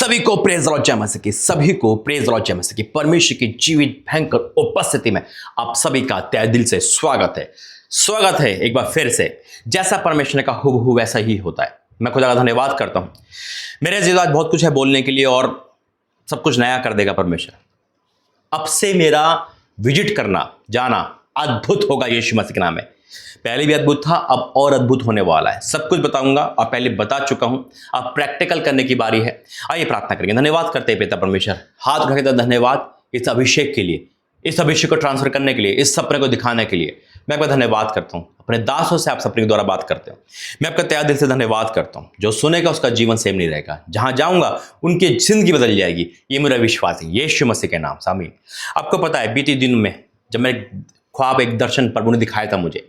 सभी को praise Lord जय मसीह की, सभी को प्रेज लॉर्ड जय मसीह की। परमेश्वर की जीवित भयंकर उपस्थिति में आप सभी का तहे दिल से स्वागत है एक बार फिर से। जैसा परमेश्वर ने कहा हुबहू वैसा ही होता है। मैं खुदा का धन्यवाद करता हूँ। मेरे जीवन आज बहुत कुछ है बोलने के लिए और सब कुछ नया कर देगा परमेश्वर। अब से मेरा विजिट करना जाना अद्भुत होगा यीशु मसीह के नाम में। पहले भी अद्भुत था, अब और अद्भुत होने वाला है। सब कुछ बताऊंगा और पहले बता चुका हूं, अब प्रैक्टिकल करने की बारी है। आइए प्रार्थना करेंगे। धन्यवाद करते हैं पिता परमेश्वर, हाथ उठा के धन्यवाद इस अभिषेक के लिए, इस अभिषेक को ट्रांसफर करने के लिए, इस सपने को दिखाने के लिए मैं आपका धन्यवाद करता हूं। अपने दासों से आप सपने के द्वारा बात करते हो, मैं आपका तहे दिल से धन्यवाद करता हूं। जो सुनेगा उसका जीवन सेम नहीं रहेगा, जहां जाऊंगा उनकी जिंदगी बदल जाएगी, ये मेरा विश्वास है यीशु मसीह के नाम से आमीन। आपको पता है बीते दिन में जब मैं ख्वाब एक दर्शन प्रभु ने दिखाया था मुझे,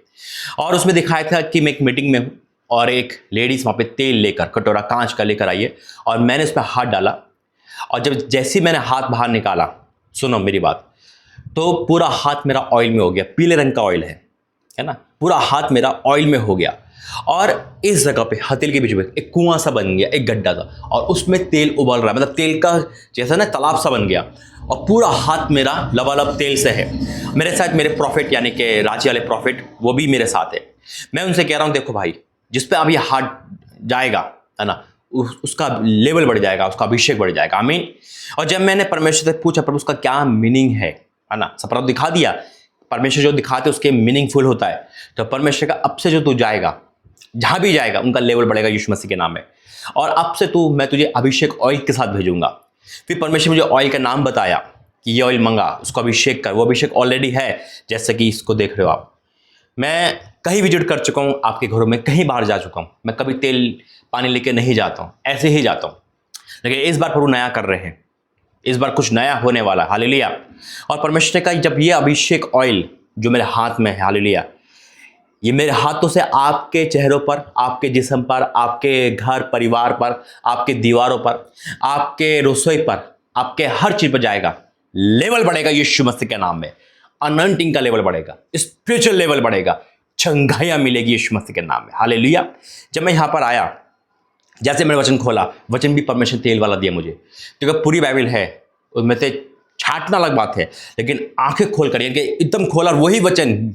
और उसमें दिखाया था कि मैं एक मीटिंग में हूँ और एक लेडीज वहाँ पे तेल लेकर कटोरा कांच का लेकर आई है और मैंने उस पर हाथ डाला। और जब जैसे ही मैंने हाथ बाहर निकाला, सुनो मेरी बात, तो पूरा हाथ मेरा ऑयल में हो गया। पीले रंग का ऑयल है ना, पूरा हाथ मेरा ऑयल में हो गया। और इस जगह पे हथेली के बीच में एक कुआं सा बन गया, एक गड्ढा था, और उसमें तेल उबल रहा है, मतलब तेल का जैसा ना तालाब सा बन गया। और पूरा हाथ मेरा लबालब तेल से है। मेरे साथ मेरे प्रॉफिट यानी कि रांची वाले प्रॉफिट, वो भी मेरे साथ है। मैं उनसे कह रहा हूँ देखो भाई, जिस पे अब ये हाथ जाएगा है ना, उसका लेवल बढ़ जाएगा, उसका अभिषेक बढ़ जाएगा। आमीन। और जब मैंने परमेश्वर से पूछा पर उसका क्या मीनिंग है ना, सब प्रभु दिखा दिया। परमेश्वर जो दिखाते उसके मीनिंगफुल होता है। तो परमेश्वर का अब से जो तू जाएगा, जहां भी जाएगा उनका लेवल बढ़ेगा यीशु मसीह के नाम में। और अब से मैं तुझे अभिषेक ऑयल के साथ भेजूंगा। फिर परमेश्वर मुझे ऑयल का नाम बताया कि ये ऑयल मंगा, उसको अभिषेक कर। वो अभिषेक ऑलरेडी है, जैसे कि इसको देख रहे हो आप। मैं कहीं विजिट कर चुका हूँ आपके घरों में, कहीं बाहर जा चुका हूँ। मैं कभी तेल पानी लेके नहीं जाता हूँ, ऐसे ही जाता हूँ। लेकिन इस बार प्रभु नया कर रहे हैं, इस बार कुछ नया होने वाला है। हालेलुया। और परमेश्वर ने कहा जब ये अभिषेक ऑयल जो मेरे हाथ में है, हालेलुया, ये मेरे हाथों से आपके चेहरों पर, आपके जिस्म पर, आपके घर परिवार पर, आपके दीवारों पर, आपके रसोई पर, आपके हर चीज पर जाएगा। लेवल बढ़ेगा यीशु मसीह के नाम में। अनंटिंग का लेवल बढ़ेगा, स्पिरिचुअल लेवल बढ़ेगा, चंगाइयां मिलेगी यीशु मसीह के नाम में। हालेलुया। जब मैं यहां पर आया, जैसे मैंने वचन खोला, वचन भी परमेश्वर तेल वाला दिया मुझे, क्योंकि पूरी बाइबल है, उसमें से छाटना अलग बात है, लेकिन आंखें खोल कर एकदम खोला, वही वचन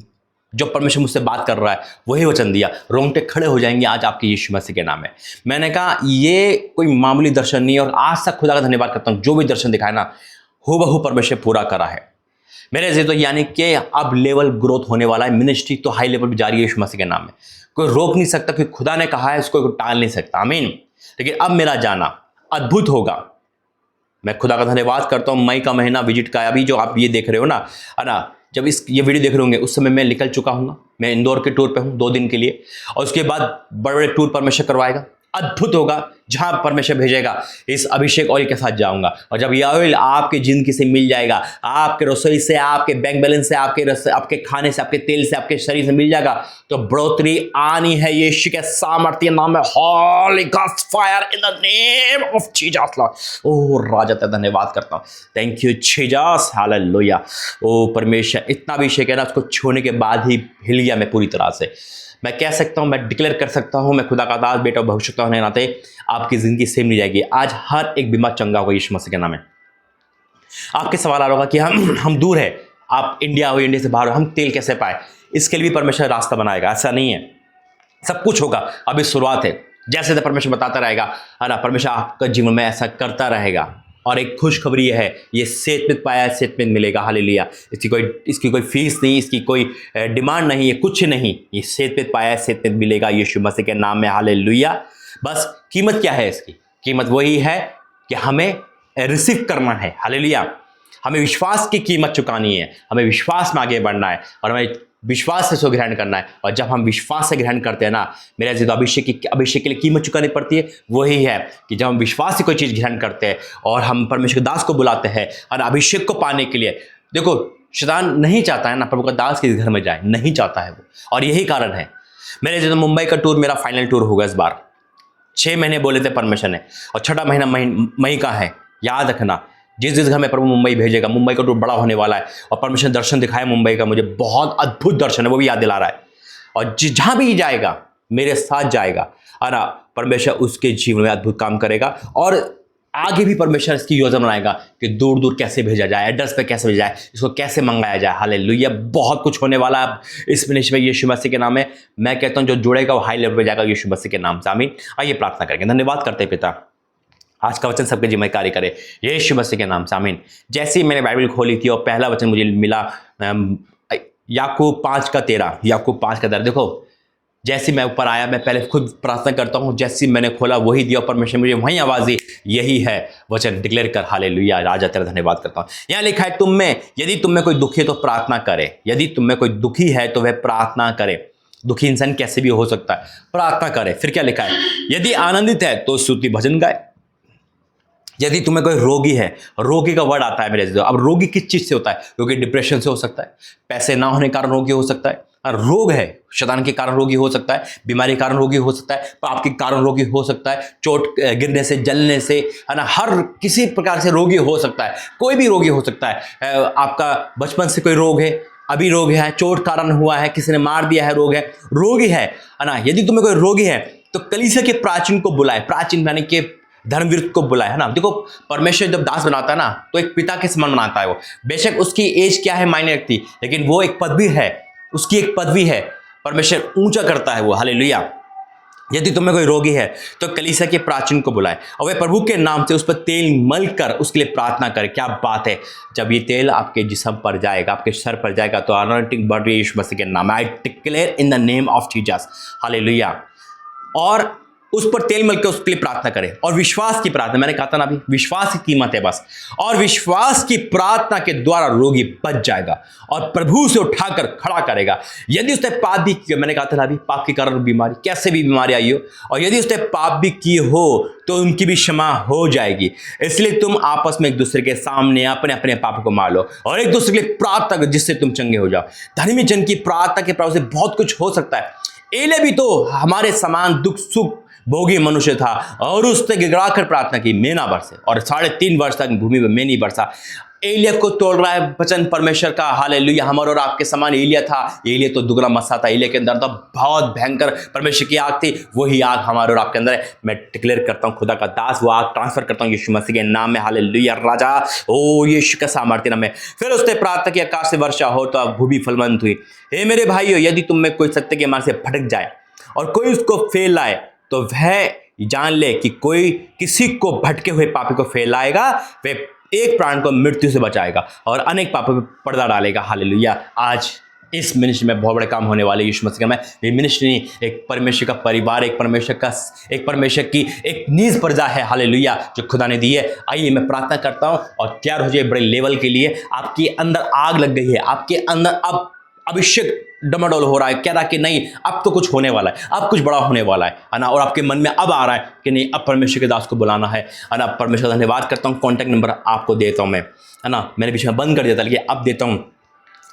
जो परमेश्वर मुझसे बात कर रहा है वही वचन दिया। रोंगटे खड़े हो जाएंगे आज आपके यीशु मसीह के नाम में। मैंने कहा ये कोई मामूली दर्शन नहीं है, और आज तक खुदा का धन्यवाद करता हूँ जो भी दर्शन दिखाया ना, हूबहू परमेश्वर पूरा करा है मेरे से। तो यानी कि अब लेवल ग्रोथ होने वाला है, मिनिस्ट्री तो हाई लेवल पर जारी है यीशु मसीह के नाम में। कोई रोक नहीं सकता, क्योंकि खुदा ने कहा है, इसको कोई टाल नहीं सकता। आमीन। लेकिन अब मेरा जाना अद्भुत होगा। मैं खुदा का धन्यवाद करता हूँ। मई का महीना विजिट का, अभी जो आप ये देख रहे हो ना, है ना, जब ये वीडियो देख रहे होंगे उस समय मैं निकल चुका हूँ। मैं इंदौर के टूर पे हूँ 2 दिन के लिए, और उसके बाद बड़े बड़े टूर परमेश्वर करवाएगा। अद्भुत होगा, जहां परमेश्वर भेजेगा इस अभिषेक ऑयल के साथ जाऊंगा। और जब ये ऑयल आपके जिंदगी से मिल जाएगा, आपके रसोई से, आपके बैंक बैलेंस से, आपके खाने से, आपके तेल से, आपके शरीर से मिल जाएगा, तो बढ़ोतरी आनी है यीशु के सामर्थ्य नाम में। Holy ghost fire in the name of Jesus lord. ओ राजा तेरा धन्यवाद करता हूं। Thank you Jesus, hallelujah. ओ परमेश्वर, इतना अभिषेक है ना, उसको छूने के बाद ही हिल गया मैं पूरी तरह से। मैं कह सकता हूं, मैं डिक्लेयर कर सकता हूं, मैं खुदा का दास बेटा भविष्यता होने के नाते आपकी जिंदगी सेम नहीं जाएगी। आज हर एक बीमार चंगा होगा यीशु मसीह के नाम में। आपके सवाल आ रहा होगा कि हम दूर है, आप इंडिया हो, इंडिया से बाहर हो, हम तेल कैसे पाए? इसके लिए भी परमेश्वर रास्ता बनाएगा। ऐसा नहीं है, सब कुछ होगा, अभी शुरुआत है। जैसे परमेश्वर बताता रहेगा, है ना, परमेश्वर आपका जीवन में ऐसा करता रहेगा। और एक खुशखबरी है, ये सेतमित पाया सेतमित मिलेगा। हालेलुया। इसकी कोई फीस नहीं, इसकी कोई डिमांड नहीं है, कुछ नहीं। ये सेतमित पाया सेतमित मिलेगा यीशु मसीह के नाम में। हालेलुया। बस कीमत क्या है इसकी? कीमत वही है कि हमें रिसीव करना है। हालेलुया। हमें विश्वास की कीमत चुकानी है, हमें विश्वास में आगे बढ़ना है, और हमें विश्वास से ग्रहण करना है। और जब हम विश्वास से ग्रहण करते हैं ना, मेरे जो अभिषेक के लिए कीमत चुकानी पड़ती है, वही है कि जब हम विश्वास से कोई चीज़ ग्रहण करते हैं और हम परमेश्वर के दास को बुलाते हैं और अभिषेक को पाने के लिए। देखो, शैतान नहीं चाहता है ना प्रभु का दास के घर में जाए, नहीं चाहता है वो, और यही कारण है। मेरे जो मुंबई का टूर मेरा फाइनल टूर होगा इस बार। 6 महीने बोले थे परमेश्वर ने, और 6ठा महीना मई का है। याद रखना, जिस घर में प्रभु मुंबई भेजेगा, मुंबई का टूर बड़ा होने वाला है। और परमेश्वर दर्शन दिखाया मुंबई का, मुझे बहुत अद्भुत दर्शन है, वो भी याद दिला रहा है। और जहां भी जाएगा मेरे साथ जाएगा, है ना, परमेश्वर उसके जीवन में अद्भुत काम करेगा। और आगे भी परमेश्वर इसकी योजना बनाएगा कि दूर दूर कैसे भेजा जाए, एड्रेस पे कैसे भेजा जाए, इसको कैसे मंगाया जाए। हालेलुया, बहुत कुछ होने वाला है इस मिनिस्ट्री में यीशु मसीह के नाम में। मैं कहता हूँ जो जुड़ेगा वो हाई लेवल पे जाएगा यीशु मसीह के नाम से। आमीन। आइए प्रार्थना करेंगे। धन्यवाद करते हैं पिता, आज का वचन सबके जीवन में कार्य करे यीशु मसीह के नाम से। आमीन। जैसे ही मैंने बाइबल खोली थी और पहला वचन मुझे मिला याकूब 5:13, याकूब 5:13। देखो, जैसे मैं ऊपर आया, मैं पहले खुद प्रार्थना करता हूँ, जैसे मैंने खोला वही दिया, परमेश्वर मुझे वही आवाज दी, यही है वचन, डिक्लेयर कर। हालेलुया, राजा तेरा धन्यवाद करता हूँ। यहाँ लिखा है तुम में, यदि तुम में कोई दुखी है तो प्रार्थना करे। यदि तुम में कोई दुखी है तो वह प्रार्थना करे। दुखी इंसान कैसे भी हो सकता है, प्रार्थना करे। फिर क्या लिखा है, यदि आनंदित है तो स्तुति भजन गाए। यदि तुम्हें कोई रोगी है, रोगी का वर्ड आता है मेरे से। अब रोगी किस चीज से होता है? क्योंकि डिप्रेशन से हो सकता है, पैसे ना होने के कारण रोगी हो सकता है, रोग है शैतान के कारण रोगी हो सकता है, बीमारी के कारण रोगी हो सकता है, पाप के कारण रोगी हो सकता है, चोट गिरने से, जलने से, है ना, हर किसी प्रकार से रोगी हो सकता है। कोई भी रोगी हो सकता है। आपका बचपन से कोई रोग है, अभी रोग है, चोट कारण हुआ है, किसी ने मार दिया है, रोग है, रोगी है ना। यदि तुम्हें कोई रोगी है तो कलीसिया के प्राचीन को बुलाए, प्राचीन यानी कि धर्मवीर को बुलाए, है ना। देखो, परमेश्वर जब दास बनाता है ना तो एक पिता के समान बनाता है वो। बेशक उसकी एज क्या है मायने रखती, लेकिन वो एक पदवी है, उसकी एक पदवी है, परमेश्वर ऊंचा करता है वो। हालेलुया। यदि तुम्हें कोई रोगी है तो कलीसिया के प्राचीन को बुलाए और वह प्रभु के नाम से उस पर तेल मल कर उसके लिए प्रार्थना करे। क्या बात है! जब ये तेल आपके जिस्म पर जाएगा, आपके सर पर जाएगा, तो अनॉइंटिंग बढ़ रही है यीशु मसीह के नाम। आई declare in the name of Jesus. Hallelujah. और उस पर तेल मल के उसके लिए प्रार्थना करें। और विश्वास की प्रार्थना, मैंने कहा था ना अभी, विश्वास की कीमत है बस। और विश्वास की प्रार्थना के द्वारा रोगी बच जाएगा और प्रभु से उठाकर खड़ा करेगा। यदि उसने पाप भी किया, मैंने कहा था ना अभी, पाप के कारण बीमारी, कैसे भी बीमारी आई हो, और यदि उसने पाप भी की हो तो उनकी भी क्षमा हो जाएगी। इसलिए तुम आपस में एक दूसरे के सामने अपने अपने पाप को मान लो और एक दूसरे के लिए प्रार्थना करो, जिससे तुम चंगे हो जाओ। धर्मी जन की प्रार्थना के प्रभाव से बहुत कुछ हो सकता है। एलिय्याह भी तो हमारे समान दुख सुख भोगी मनुष्य था और उसने गिड़गिड़ा कर प्रार्थना की, मेना बरसे, और 3.5 वर्ष तक भूमि में नहीं बरसा। एलिय्याह को तोड़ रहा है वचन परमेश्वर का। हालेलुया। हमारे और आपके समान एलिय्याह था। एलिय्याह तो दुगना मसा था, एलिय्याह के अंदर तो बहुत भयंकर परमेश्वर की आग थी। वही आग हमारे और आपके अंदर है। मैं डिक्लेयर करता हूँ खुदा का दास, वो आग ट्रांसफर करता हूँ यीशु मसीह के नाम में। हालेलुया राजा, ओ यीशु का सामर्थ्य नाम में। फिर उसने प्रार्थना की, आकाश से वर्षा हो तो अब भूमि फलवंत हुई। हे मेरे भाइयों, यदि तुम में कोई सत्य के मार्ग से भटक जाए और कोई उसको फेल लाए, तो वह जान ले कि कोई किसी को भटके हुए पापी को फैलाएगा, वे एक प्राण को मृत्यु से बचाएगा और अनेक पापों पर पर्दा डालेगा। हालेलुया। आज इस मिनिस्ट्री में बहुत बड़े काम होने वाले यीशु मसीह का। मैं ये मिनिस्ट्री नहीं, एक परमेश्वर का परिवार, एक परमेश्वर की एक नीज प्रजा है। हालेलुया, जो खुदा ने दी है। आइए मैं प्रार्थना करता हूँ और तैयार हो जाइए बड़े लेवल के लिए। आपके अंदर आग लग गई है, आपके अंदर अब अभिषेक डमाडोल हो रहा है, कह रहा कि नहीं अब तो कुछ होने वाला है, अब कुछ बड़ा होने वाला है ना। और आपके मन में अब आ रहा है कि नहीं, अब परमेश्वर के दास को बुलाना है ना। परमेश्वर धन्यवाद करता हूँ, कॉन्टैक्ट नंबर आपको देता हूँ मैं, है ना। मैंने बीच में बंद कर दिया था, लेकिन अब देता हूँ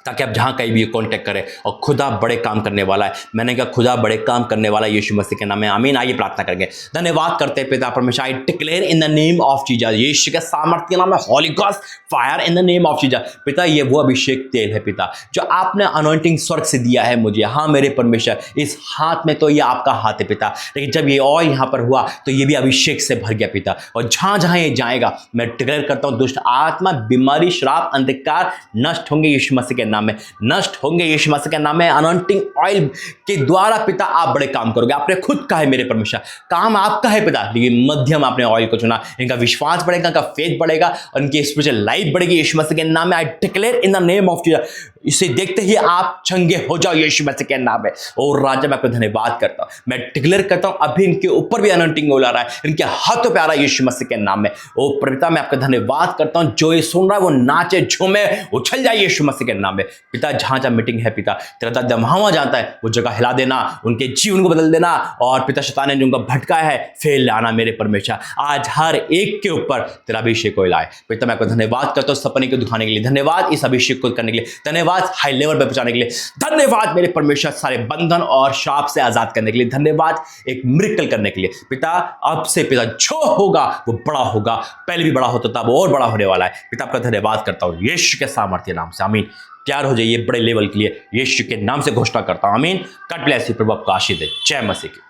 ताकि आप जहाँ कहीं भी कॉन्टैक्ट करें। और खुदा बड़े काम करने वाला है। मैंने कहा खुदा बड़े काम करने वाला है यीशु मसीह के नाम में। आमीन। आइए प्रार्थना करेंगे। धन्यवाद करते हैं पिता परमेश्वर। I declare in the name of Jesus, यीशु के सामर्थ्य के नाम में, holy ghost fire in the name of Jesus. पिता, ये वो अभिषेक तेल है पिता, जो आपने अनॉइंटिंग स्वर्ग से दिया है मुझे। हाँ मेरे परमेश्वर, इस हाथ में तो ये आपका हाथ है पिता, लेकिन जब ये ऑयल यहाँ पर हुआ तो ये भी अभिषेक से भर गया पिता। और जहाँ जहाँ ये जाएगा मैं डिक्लेयर करता हूँ, दुष्ट आत्मा, बीमारी, श्राप, अंधकार नष्ट होंगे यीशु मसीह के नाम में, नष्ट होंगे यीशु मसीह के नाम में। अनॉइंटिंग ऑयल के द्वारा पिता आप बड़े काम करोगे। आपने खुद कहा है मेरे परमेश्वर, काम आपका है पिता, लेकिन मध्यम आपने ऑयल को चुना। इनका विश्वास बढ़ेगा, इनका फेथ बढ़ेगा और इनकी स्पिरिचुअल लाइफ बढ़ेगी यीशु मसीह के नाम में। आई declare in the name of Jesus, इसे देखते ही आप चंगे हो जाओ यीशु मसीह के नाम में। और राजा मैं आपको धन्यवाद करता हूँ। मैं डिक्लेयर करता हूँ अभी इनके ऊपर भी अनॉइंटिंग ऑयल आ रहा है, इनके हाथों पे आ रहा है यीशु मसीह के नाम में। ओ पिता, मैं आपका धन्यवाद करता हूँ, जो ये सुन रहा है वो नाचे, झूमे, उछल जाए यीशु मसीह के नाम में। पिता, जहाँ जहाँ मीटिंग है पिता, तेरा दादा वहाँ जाता है, वो जगह हिला देना, उनके जीवन को बदल देना। और पिता, शैतान ने जो उनका भटकाया है फेल लाना मेरे परमेश्वर, आज हर एक के ऊपर तेरा अभिषेक को लाए। पिता, मैं आपको धन्यवाद करता हूँ सपने को दिखाने के लिए, धन्यवाद इस अभिषेक को करने के लिए, धन्यवाद हाई लेवल पर पहुंचाने के लिए, धन्यवाद मेरे परमेश्वर सारे बंधन और शाप से आजाद करने के लिए, धन्यवाद एक मिरेकल करने के लिए। पिता, अब से पिता जो होगा वो बड़ा होगा, पहले भी बड़ा होता था, वो और बड़ा होने वाला है। पिता, आपका धन्यवाद करता हूँ यीशु के सामर्थ्य नाम से। आमीन। तैयार हो जाइए बड़े लेवल के लिए, यीशु के नाम से घोषणा करता हूं। आमीन। God bless you. प्रभु आपको आशीष दे। जय मसीह की।